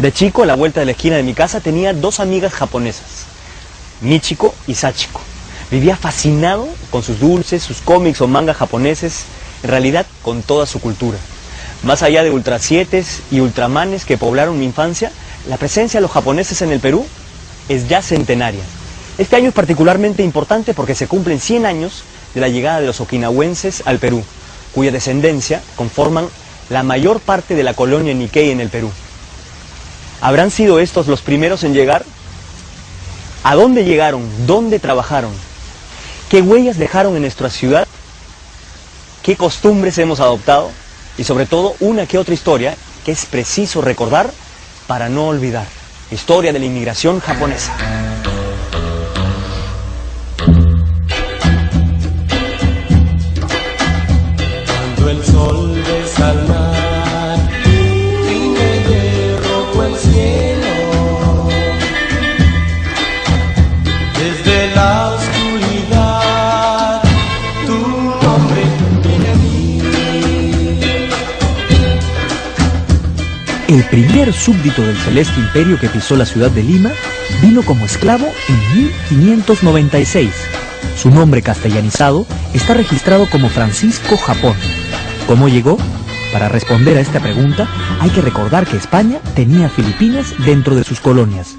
De chico, a la vuelta de la esquina de mi casa, tenía dos amigas japonesas, Michiko y Sachiko. Vivía fascinado con sus dulces, sus cómics o mangas japoneses, en realidad con toda su cultura. Más allá de Ultra 7 y Ultramanes que poblaron mi infancia, la presencia de los japoneses en el Perú es ya centenaria. Este año es particularmente importante porque se cumplen 100 años de la llegada de los okinawenses al Perú, cuya descendencia conforman la mayor parte de la colonia Nikkei en el Perú. ¿Habrán sido estos los primeros en llegar? ¿A dónde llegaron? ¿Dónde trabajaron? ¿Qué huellas dejaron en nuestra ciudad? ¿Qué costumbres hemos adoptado? Y sobre todo, una que otra historia que es preciso recordar para no olvidar. Historia de la inmigración japonesa. Cuando el sol besa al mar y de rojo el cielo, desde la oscuridad tu nombre viene a mí. El primer súbdito del celeste imperio que pisó la ciudad de Lima vino como esclavo en 1596. Su nombre castellanizado está registrado como Francisco Japón. ¿Cómo llegó? Para responder a esta pregunta, hay que recordar que España tenía Filipinas dentro de sus colonias.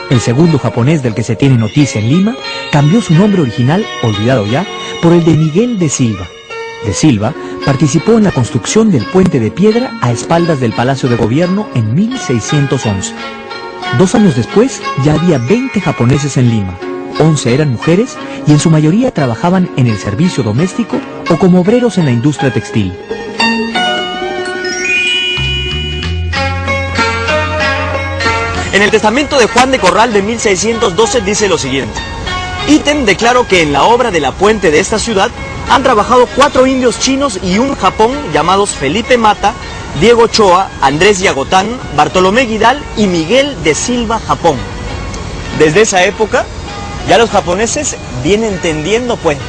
El segundo japonés del que se tiene noticia en Lima cambió su nombre original, olvidado ya, por el de Miguel de Silva. De Silva participó en la construcción del puente de piedra a espaldas del Palacio de Gobierno en 1611. 2 años después ya había 20 japoneses en Lima, 11 eran mujeres y en su mayoría trabajaban en el servicio doméstico o como obreros en la industria textil. En el testamento de Juan de Corral de 1612 dice lo siguiente: ítem declaro que en la obra de la puente de esta ciudad han trabajado 4 indios chinos y un Japón llamados Felipe Mata, Diego Ochoa, Andrés Yagotán, Bartolomé Guidal y Miguel de Silva Japón. Desde esa época, ya los japoneses vienen tendiendo puentes.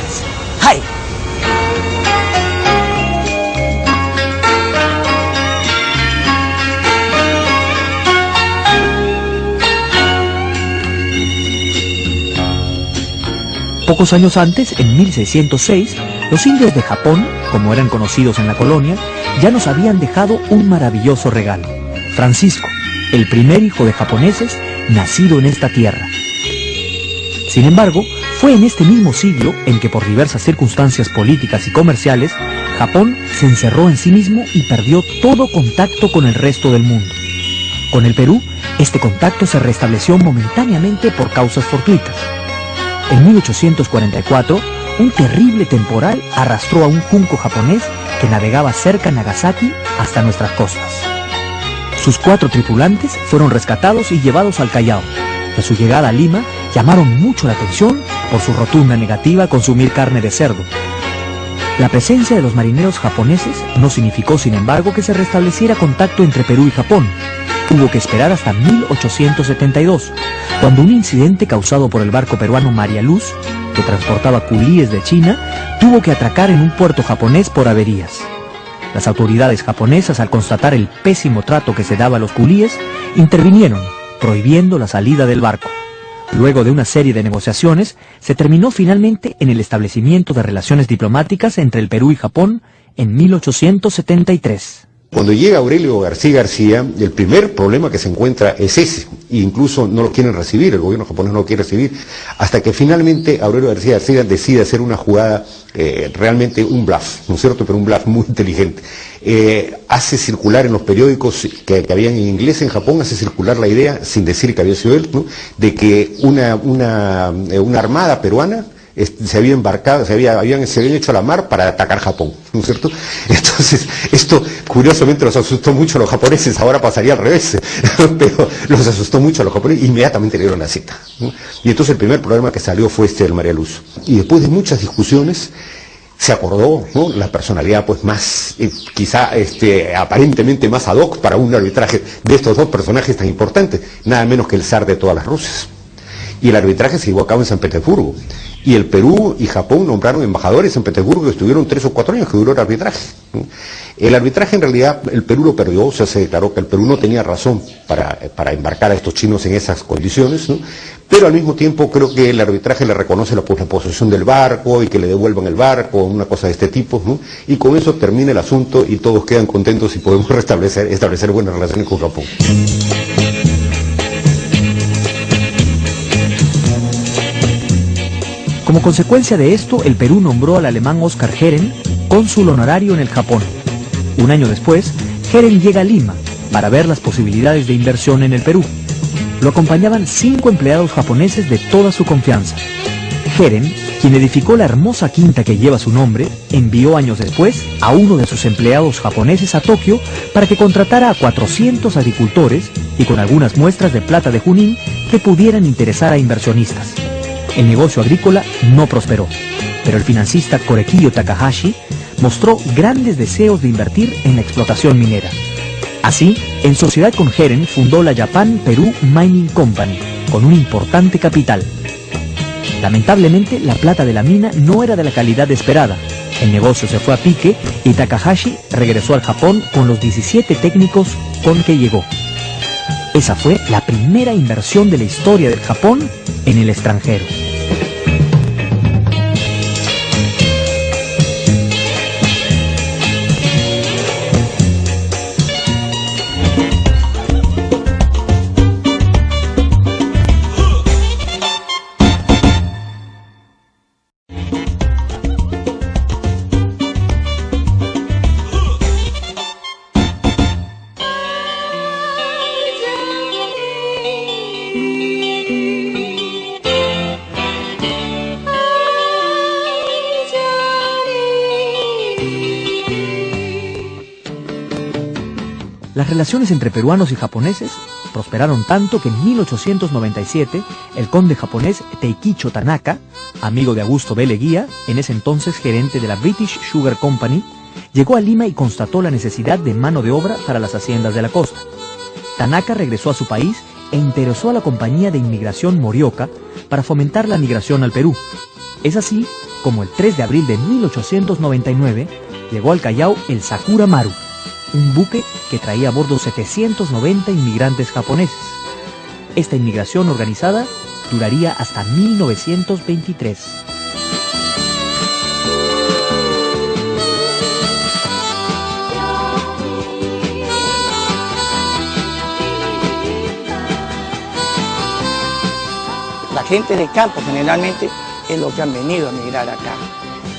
¡Hai! Pocos años antes, en 1606, los indios de Japón, como eran conocidos en la colonia, ya nos habían dejado un maravilloso regalo: Francisco, el primer hijo de japoneses nacido en esta tierra. Sin embargo, fue en este mismo siglo en que por diversas circunstancias políticas y comerciales, Japón se encerró en sí mismo y perdió todo contacto con el resto del mundo. Con el Perú, este contacto se restableció momentáneamente por causas fortuitas. En 1844, un terrible temporal arrastró a un junco japonés que navegaba cerca de Nagasaki hasta nuestras costas. Sus 4 tripulantes fueron rescatados y llevados al Callao. De su llegada a Lima, llamaron mucho la atención por su rotunda negativa a consumir carne de cerdo. La presencia de los marineros japoneses no significó, sin embargo, que se restableciera contacto entre Perú y Japón. Tuvo que esperar hasta 1872, cuando un incidente causado por el barco peruano María Luz, que transportaba culíes de China, tuvo que atracar en un puerto japonés por averías. Las autoridades japonesas, al constatar el pésimo trato que se daba a los culíes, intervinieron, prohibiendo la salida del barco. Luego de una serie de negociaciones, se terminó finalmente en el establecimiento de relaciones diplomáticas entre el Perú y Japón en 1873. Cuando llega Aurelio García García, el primer problema que se encuentra es ese, e incluso no lo quieren recibir, el gobierno japonés no lo quiere recibir, hasta que finalmente Aurelio García García decide hacer una jugada, realmente un bluff, ¿no es cierto?, pero un bluff muy inteligente. Hace circular en los periódicos que habían en inglés en Japón, hace circular la idea, sin decir que había sido él, ¿no?, de que una armada peruana se había embarcado, se habían hecho a la mar para atacar Japón, ¿no es cierto? Entonces, esto curiosamente los asustó mucho a los japoneses, ahora pasaría al revés, pero los asustó mucho a los japoneses, inmediatamente le dieron la cita, ¿no? Y entonces el primer problema que salió fue del María Luz. Y después de muchas discusiones, se acordó, ¿no?, la personalidad pues más, quizá aparentemente más ad hoc para un arbitraje de estos 2 personajes tan importantes, nada menos que el zar de todas las Rusias. Y el arbitraje se llevó a cabo en San Petersburgo. Y el Perú y Japón nombraron embajadores en Petersburgo que estuvieron 3 o 4 años que duró el arbitraje. El arbitraje en realidad el Perú lo perdió, o sea, se declaró que el Perú no tenía razón para embarcar a estos chinos en esas condiciones, ¿no? Pero al mismo tiempo creo que el arbitraje le reconoce la posesión del barco y que le devuelvan el barco, una cosa de este tipo, ¿no? Y con eso termina el asunto y todos quedan contentos y podemos establecer buenas relaciones con Japón. Como consecuencia de esto, el Perú nombró al alemán Oskar Herren cónsul honorario en el Japón. Un año después, Herren llega a Lima para ver las posibilidades de inversión en el Perú. Lo acompañaban 5 empleados japoneses de toda su confianza. Herren, quien edificó la hermosa quinta que lleva su nombre, envió años después a uno de sus empleados japoneses a Tokio para que contratara a 400 agricultores y con algunas muestras de plata de Junín que pudieran interesar a inversionistas. El negocio agrícola no prosperó, pero el financista Korekiyo Takahashi mostró grandes deseos de invertir en la explotación minera. Así, en sociedad con Herren, fundó la Japan Peru Mining Company, con un importante capital. Lamentablemente, la plata de la mina no era de la calidad esperada. El negocio se fue a pique y Takahashi regresó al Japón con los 17 técnicos con que llegó. Esa fue la primera inversión de la historia del Japón en el extranjero. Las relaciones entre peruanos y japoneses prosperaron tanto que en 1897 el conde japonés Teikicho Tanaka, amigo de Augusto B. Leguía, en ese entonces gerente de la British Sugar Company, llegó a Lima y constató la necesidad de mano de obra para las haciendas de la costa. Tanaka regresó a su país e interesó a la compañía de inmigración Morioka para fomentar la migración al Perú. Es así como el 3 de abril de 1899 llegó al Callao el Sakura Maru, un buque que traía a bordo 790 inmigrantes japoneses. Esta inmigración organizada duraría hasta 1923. La gente de campo generalmente es lo que han venido a migrar acá,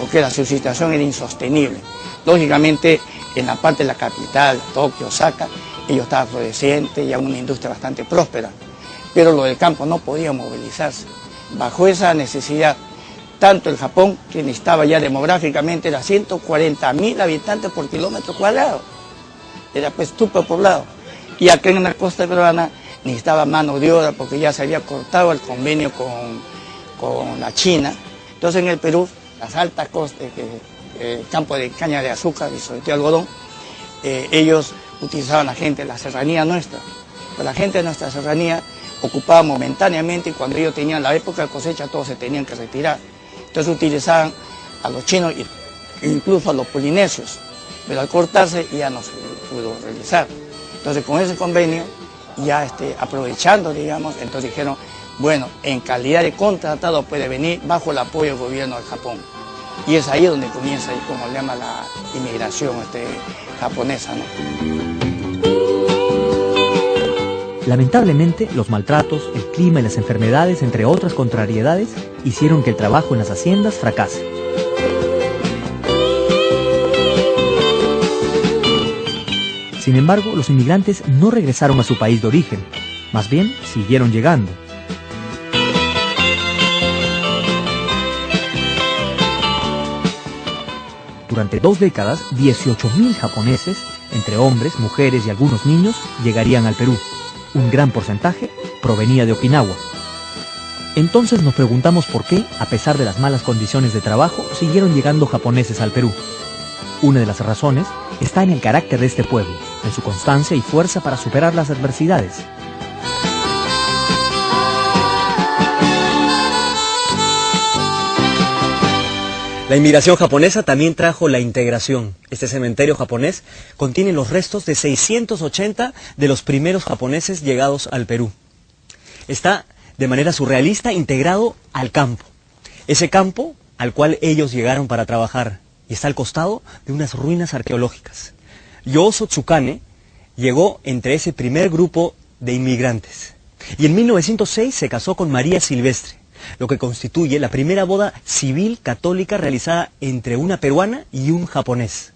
porque su situación era insostenible. Lógicamente, en la parte de la capital, Tokio, Osaka, ellos estaban florecientes y era una industria bastante próspera. Pero lo del campo no podía movilizarse. Bajo esa necesidad, tanto el Japón, que necesitaba ya demográficamente, era 140.000 habitantes por kilómetro cuadrado. Era pues superpoblado. Y acá en la costa peruana necesitaba mano de obra porque ya se había cortado el convenio con la China. Entonces en el Perú, las altas costas, el campo de caña de azúcar y sobre todo algodón, ellos utilizaban la gente de la serranía nuestra. Pero la gente de nuestra serranía ocupaba momentáneamente y cuando ellos tenían la época de cosecha todos se tenían que retirar. Entonces utilizaban a los chinos e incluso a los polinesios, pero al cortarse ya no se pudo realizar. Entonces con ese convenio, ya aprovechando, digamos, entonces dijeron, bueno, en calidad de contratado puede venir bajo el apoyo del gobierno del Japón. Y es ahí donde comienza, como le llama, la inmigración japonesa, ¿no? Lamentablemente, los maltratos, el clima y las enfermedades, entre otras contrariedades, hicieron que el trabajo en las haciendas fracase. Sin embargo, los inmigrantes no regresaron a su país de origen, más bien siguieron llegando. Durante 2 décadas, 18.000 japoneses, entre hombres, mujeres y algunos niños, llegarían al Perú. Un gran porcentaje provenía de Okinawa. Entonces nos preguntamos por qué, a pesar de las malas condiciones de trabajo, siguieron llegando japoneses al Perú. Una de las razones está en el carácter de este pueblo, en su constancia y fuerza para superar las adversidades. La inmigración japonesa también trajo la integración. Este cementerio japonés contiene los restos de 680 de los primeros japoneses llegados al Perú. Está de manera surrealista integrado al campo. Ese campo al cual ellos llegaron para trabajar y está al costado de unas ruinas arqueológicas. Yoso Tsukane llegó entre ese primer grupo de inmigrantes y en 1906 se casó con María Silvestre, lo que constituye la primera boda civil católica realizada entre una peruana y un japonés.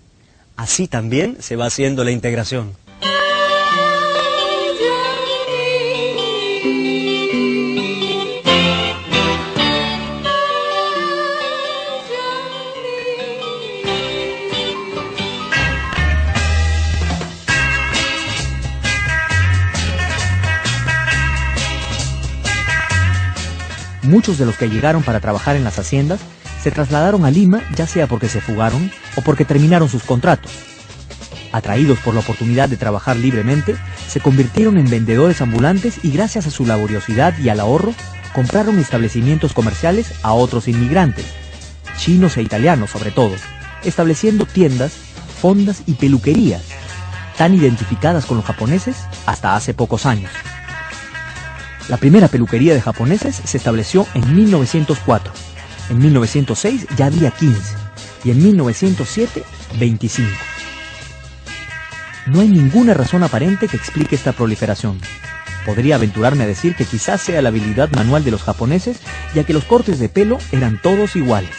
Así también se va haciendo la integración. Muchos de los que llegaron para trabajar en las haciendas se trasladaron a Lima, ya sea porque se fugaron o porque terminaron sus contratos. Atraídos por la oportunidad de trabajar libremente, se convirtieron en vendedores ambulantes y gracias a su laboriosidad y al ahorro, compraron establecimientos comerciales a otros inmigrantes, chinos e italianos sobre todo, estableciendo tiendas, fondas y peluquerías, tan identificadas con los japoneses hasta hace pocos años. La primera peluquería de japoneses se estableció en 1904, en 1906 ya había 15 y en 1907, 25. No hay ninguna razón aparente que explique esta proliferación. Podría aventurarme a decir que quizás sea la habilidad manual de los japoneses, ya que los cortes de pelo eran todos iguales.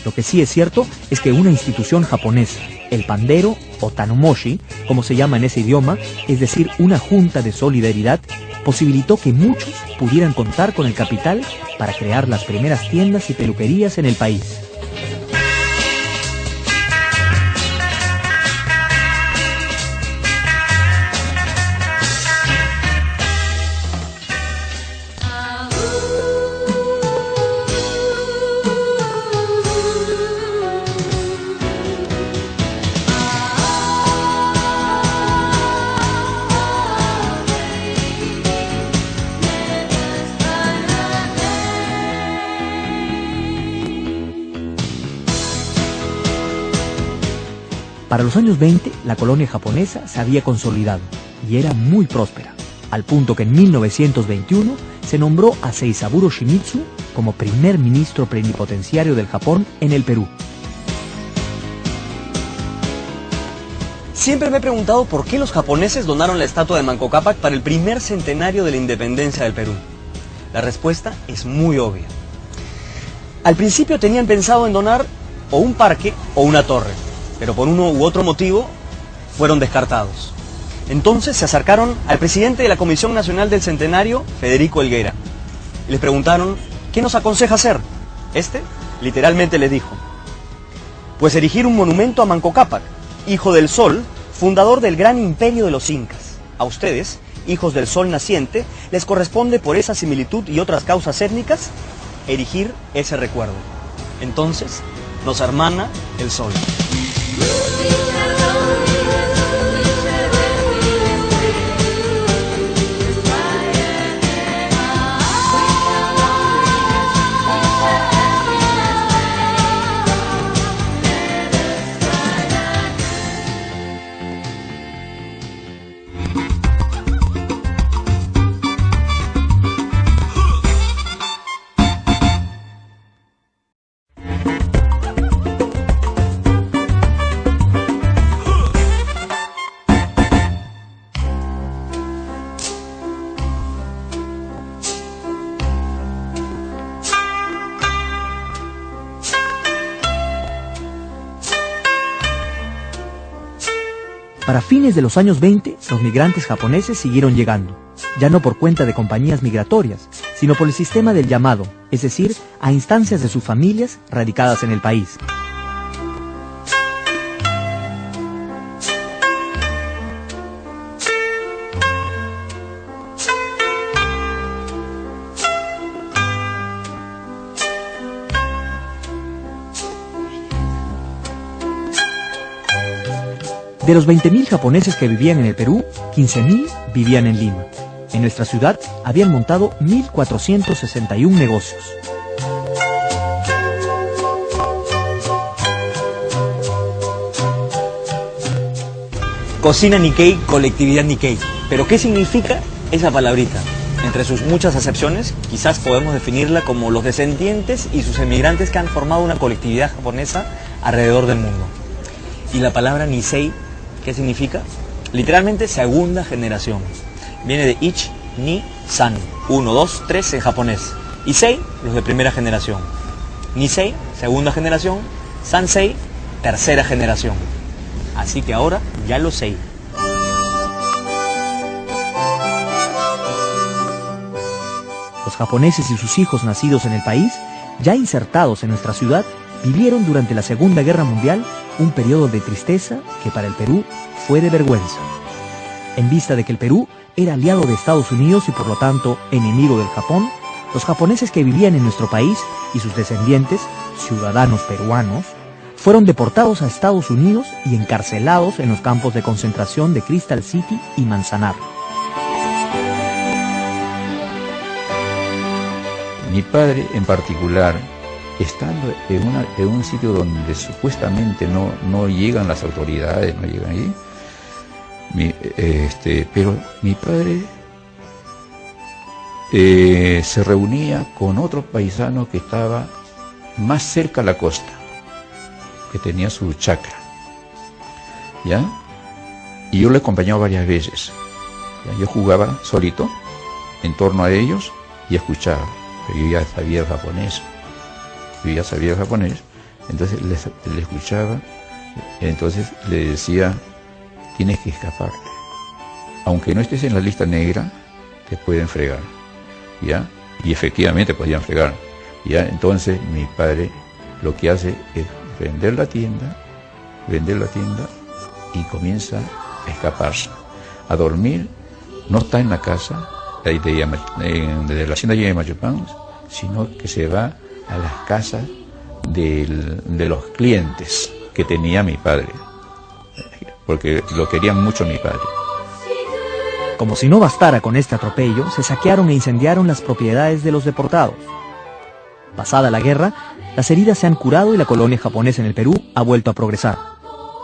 Lo que sí es cierto es que una institución japonesa, el pandero o tanumoshi, como se llama en ese idioma, es decir, una junta de solidaridad, posibilitó que muchos pudieran contar con el capital para crear las primeras tiendas y peluquerías en el país. Para los años 20, la colonia japonesa se había consolidado y era muy próspera, al punto que en 1921 se nombró a Seisaburo Shimizu como primer ministro plenipotenciario del Japón en el Perú. Siempre me he preguntado por qué los japoneses donaron la estatua de Manco Cápac para el primer centenario de la independencia del Perú. La respuesta es muy obvia. Al principio tenían pensado en donar o un parque o una torre, pero por uno u otro motivo fueron descartados. Entonces se acercaron al presidente de la Comisión Nacional del Centenario, Federico Helguera, y les preguntaron, ¿qué nos aconseja hacer? Este, literalmente les dijo, pues erigir un monumento a Manco Cápac, hijo del sol, fundador del gran imperio de los incas. A ustedes, hijos del sol naciente, les corresponde por esa similitud y otras causas étnicas, erigir ese recuerdo. Entonces, nos hermana el sol. Para fines de los años 20, los migrantes japoneses siguieron llegando, ya no por cuenta de compañías migratorias, sino por el sistema del llamado, es decir, a instancias de sus familias radicadas en el país. De los 20.000 japoneses que vivían en el Perú, 15.000 vivían en Lima. En nuestra ciudad habían montado 1.461 negocios. Cocina Nikkei, colectividad Nikkei. ¿Pero qué significa esa palabrita? Entre sus muchas acepciones, quizás podemos definirla como los descendientes y sus emigrantes que han formado una colectividad japonesa alrededor del mundo. Y la palabra Nisei, ¿qué significa? Literalmente segunda generación. Viene de Ich, Ni, San. 1, 2, 3 en japonés. Y Sei, los de primera generación. Nisei, segunda generación. Sansei, tercera generación. Así que ahora ya lo sé. Los japoneses y sus hijos nacidos en el país, ya insertados en nuestra ciudad, vivieron durante la Segunda Guerra Mundial un periodo de tristeza que para el Perú fue de vergüenza. En vista de que el Perú era aliado de Estados Unidos y por lo tanto enemigo del Japón, los japoneses que vivían en nuestro país y sus descendientes, ciudadanos peruanos, fueron deportados a Estados Unidos y encarcelados en los campos de concentración de Crystal City y Manzanar. Mi padre en particular, estando en un sitio donde supuestamente no llegan las autoridades, no llegan allí, pero mi padre se reunía con otro paisano que estaba más cerca a la costa, que tenía su chacra, ¿ya? Y yo le acompañaba varias veces, ¿ya? Yo jugaba solito en torno a ellos y escuchaba, pero yo ya sabía japonés, entonces le escuchaba, entonces le decía, tienes que escaparte, aunque no estés en la lista negra, te pueden fregar, ¿ya? Y efectivamente podían fregar, ¿ya? Entonces mi padre lo que hace es vender la tienda y comienza a escaparse, a dormir, no está en la casa de la hacienda de Yamachupán, sino que se va a las casas de los clientes que tenía mi padre, porque lo querían mucho mi padre. Como si no bastara con este atropello, se saquearon e incendiaron las propiedades de los deportados. Pasada la guerra, las heridas se han curado y la colonia japonesa en el Perú ha vuelto a progresar.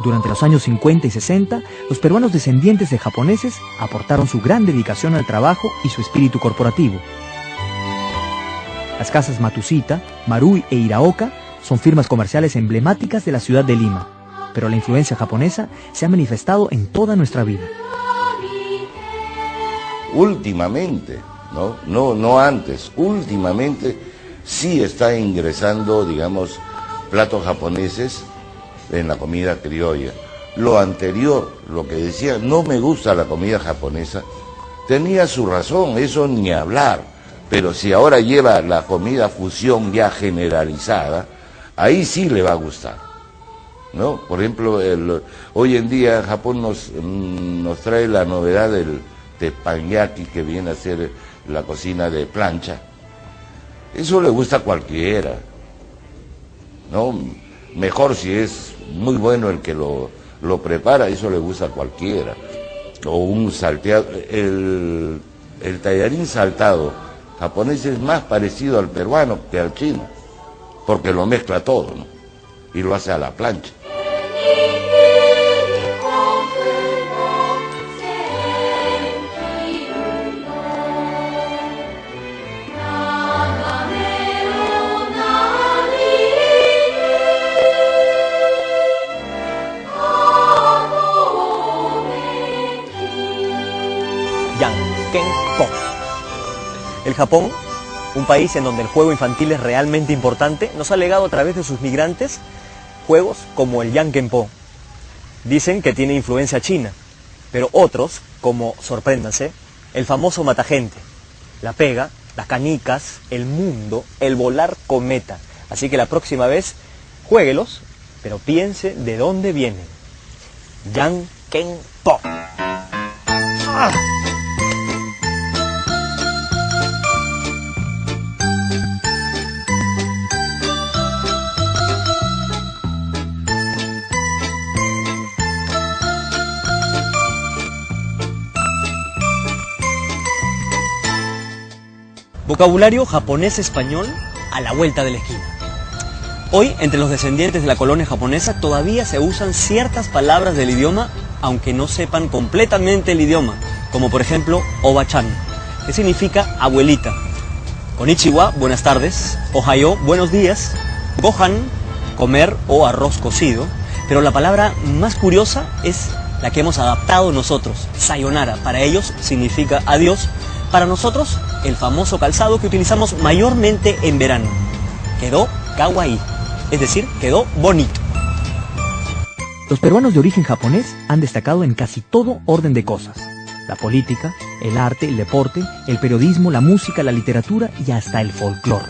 Durante los años 50 y 60, los peruanos descendientes de japoneses aportaron su gran dedicación al trabajo y su espíritu corporativo. Las casas Matsushita, Marui e Iraoka son firmas comerciales emblemáticas de la ciudad de Lima, pero la influencia japonesa se ha manifestado en toda nuestra vida. Últimamente, no antes, últimamente sí está ingresando, digamos, platos japoneses en la comida criolla. Lo anterior, lo que decía, no me gusta la comida japonesa, tenía su razón, eso ni hablar, pero si ahora lleva la comida fusión ya generalizada, ahí sí le va a gustar, ¿no? Por ejemplo, hoy en día Japón nos trae la novedad del teppanyaki, que viene a ser la cocina de plancha. Eso le gusta a cualquiera, ¿no? Mejor si es muy bueno el que lo prepara, eso le gusta a cualquiera. O un salteado, el tallarín saltado japonés es más parecido al peruano que al chino, porque lo mezcla todo, ¿no? Y lo hace a la plancha. Yankenpo. El Japón, un país en donde el juego infantil es realmente importante, nos ha legado a través de sus migrantes juegos como el Yankenpo. Dicen que tiene influencia china, pero otros, como, sorpréndanse, el famoso matagente, la pega, las canicas, el mundo, el volar cometa. Así que la próxima vez, juéguelos, pero piense de dónde vienen. Yankenpo. ¡Ah! Vocabulario japonés-español a la vuelta de la esquina. Hoy, entre los descendientes de la colonia japonesa, todavía se usan ciertas palabras del idioma aunque no sepan completamente el idioma, como por ejemplo Oba-chan, que significa abuelita. Konnichiwa, buenas tardes. Ohayo, buenos días. Gohan, comer o arroz cocido. Pero la palabra más curiosa es la que hemos adaptado nosotros, sayonara. Para ellos significa adiós. Para nosotros, el famoso calzado que utilizamos mayormente en verano. Quedó kawaii, es decir, quedó bonito. Los peruanos de origen japonés han destacado en casi todo orden de cosas. La política, el arte, el deporte, el periodismo, la música, la literatura y hasta el folclore.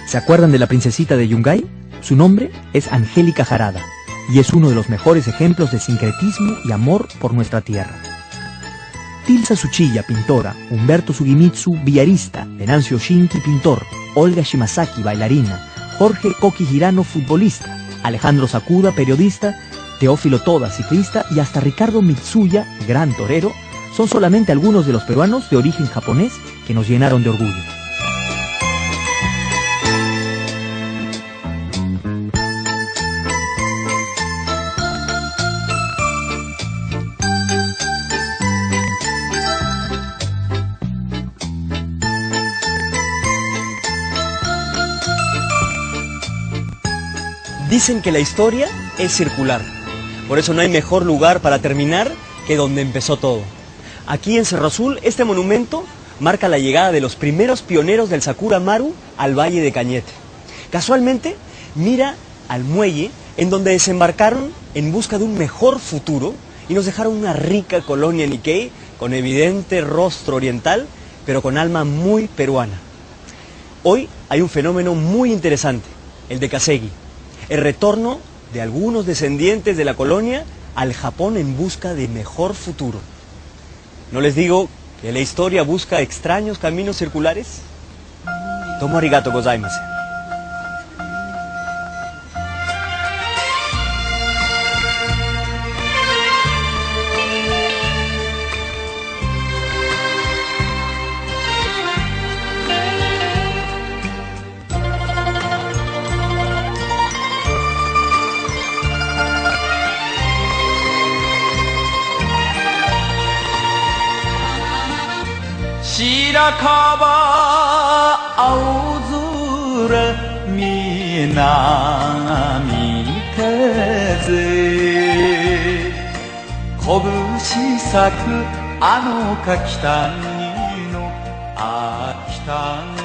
¿Se acuerdan de la princesita de Yungay? Su nombre es Angélica Jarada y es uno de los mejores ejemplos de sincretismo y amor por nuestra tierra. Tilsa Tsuchiya, pintora, Humberto Sugimitsu, billarista, Venancio Shinki, pintor, Olga Shimazaki, bailarina, Jorge Koki Hirano, futbolista, Alejandro Sakuda, periodista, Teófilo Toda, ciclista, y hasta Ricardo Mitsuya, gran torero, son solamente algunos de los peruanos de origen japonés que nos llenaron de orgullo. Dicen que la historia es circular. Por eso no hay mejor lugar para terminar que donde empezó todo. Aquí en Cerro Azul, este monumento marca la llegada de los primeros pioneros del Sakura Maru al Valle de Cañete. Casualmente, mira al muelle en donde desembarcaron en busca de un mejor futuro y nos dejaron una rica colonia Nikkei con evidente rostro oriental, pero con alma muy peruana. Hoy hay un fenómeno muy interesante, el de Kasegi, el retorno de algunos descendientes de la colonia al Japón en busca de mejor futuro. ¿No les digo que la historia busca extraños caminos circulares? Tomo arigato gozaimasu.白樺青空南風拳咲くあの柿谷の秋田